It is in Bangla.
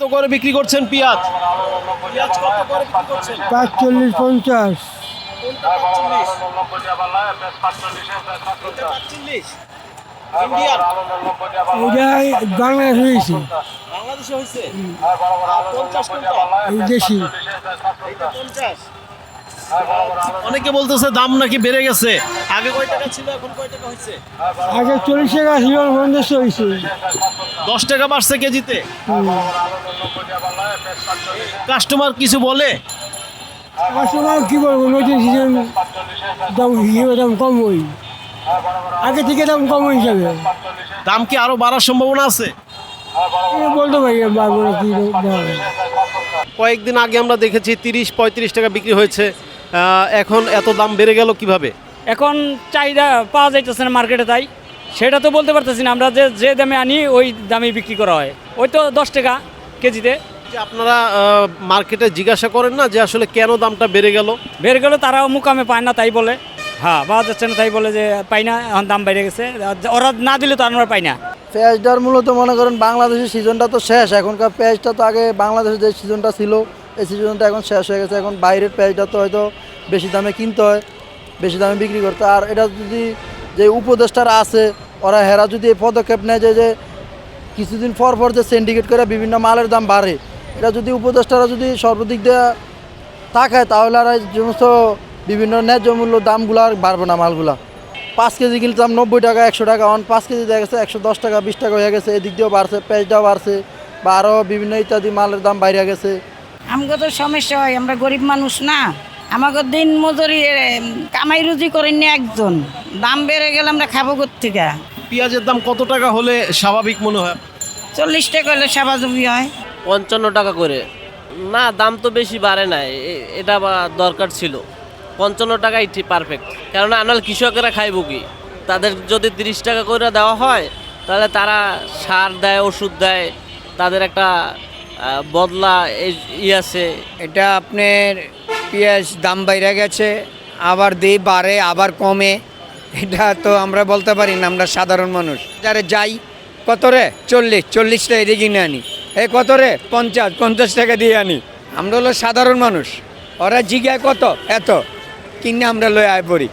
কত করে বিক্রি করছেন পেঁয়াজ? পেঁয়াজ কত করে বিক্রি করছেন? 45-50। কোনটা 45? এটা 45? ইন্ডিয়ান? এটাই বাংলাদেশ হয়েছে, বাংলাদেশে হয়েছে? 50 কোনটা? এই দেশি। এটা 50? অনেকে বলতেছে দাম নাকি বেড়ে গেছে। আগে কয় টাকা ছিল, এখন কয় টাকা হয়েছে? আগে 40 টাকা ছিল, 50 হয়েছে। 10 টাকা বাড়ছে কেজিতে। কাস্টমার কিছু বলে? কাস্টমার কি বলবো, নতুন সিজন দাম হিসেবে দাম কম হই, আগে থেকে দাম কম হিসাবে দাম কি আরো বাড়ার সম্ভাবনা আছে? বলতে পারি না, পারবো না কি দাম। কয়েকদিন আগে আমরা দেখেছি 30-35 টাকা বিক্রি হয়েছে, এখন এত দাম বেড়ে গেল কিভাবে? এখন চাহিদা পাওয়া যাইতেছে না মার্কেটে, তাই সেটা তো বলতে পারতেছি না। আমরা যে দামে আনি ওই দামে বিক্রি করা হয়, ওই তো 10 টাকা কেজিতে। যে আপনারা মার্কেটে জিজ্ঞাসা করেন না যে আসলে কেন দামটা বেড়ে গেল? বের গেলে তারাও মুকামে পায় না, তাই বলে। হ্যাঁ, পাওয়া যাচ্ছে না, তাই বলে যে পাই না, এখন দাম বেড়ে গেছে। ওরা না দিলে তো আমরা পাই না। পেঁয়াজটার মূলত মনে করেন বাংলাদেশের সিজনটা তো শেষ, এখনকার পেঁয়াজটা তো আগে বাংলাদেশের যে সিজনটা ছিল এই সিজনটা এখন শেষ হয়ে গেছে। এখন বাইরের পেঁয়াজটা তো হয়তো বেশি দামে কিনতে হয়, বেশি দামে বিক্রি করতে। আর এটা যদি যে উপদেষ্টারা আছে ওরা হেরা যদি এই পদক্ষেপ নেয় যে কিছুদিন পর পর যে সিন্ডিকেট করে বিভিন্ন মালের দাম বাড়ে, এটা যদি উপদেষ্টারা যদি সর্বদিক দিয়ে তাকায় তাহলে আর এই সমস্ত বিভিন্ন ন্যায্য মূল্য দামগুলো আর বাড়বে না। মালগুলা 5 কেজি কিনতাম 90 টাকা 100 টাকা, 5 কেজি দেখা গেছে 110 টাকা 20 টাকা হয়ে গেছে। এদিক দিয়েও বাড়ছে, পেঁয়াজটাও বাড়ছে, বা আরও বিভিন্ন ইত্যাদি মালের দাম বাইরে গেছে। আমাকে তো সমস্যা হয়, আমরা গরিব মানুষ না, আমাকে দিন মজুরি কামাই রুজি করেন না একজন, দাম বেড়ে গেলে আমরা খাবো কোত্থেকে? পেঁয়াজের দাম কত টাকা হলে স্বাভাবিক মনে হয়? 40 টাকা হলে স্বাভাবিক হয়। 55 টাকা করে। না, দাম তো বেশি বাড়ে নাই, এটা দরকার ছিল। 55 টাকাই ঠিক পারফেক্ট। কেননা আনাল কৃষকেরা খাইব কি? তাদের যদি 30 টাকা করে দেওয়া হয় তাহলে তারা সার দেয়, ওষুধ দেয়, তাদের একটা বদলা আছে। এটা আপনার পেঁয়াজ দাম বাইরে গেছে, আবার দিয়ে বাড়ে আবার কমে, এটা তো আমরা বলতে পারি না। আমরা সাধারণ মানুষ যারা যাই কত রে 40 টাকা দিয়ে কিনে আনি, এই কত রে 50 টাকা দিয়ে আনি। আমরা হলো সাধারণ মানুষ, ওরা জিজ্ঞাসা কত এত কিনে আমরা লয়ে আয় পড়ি।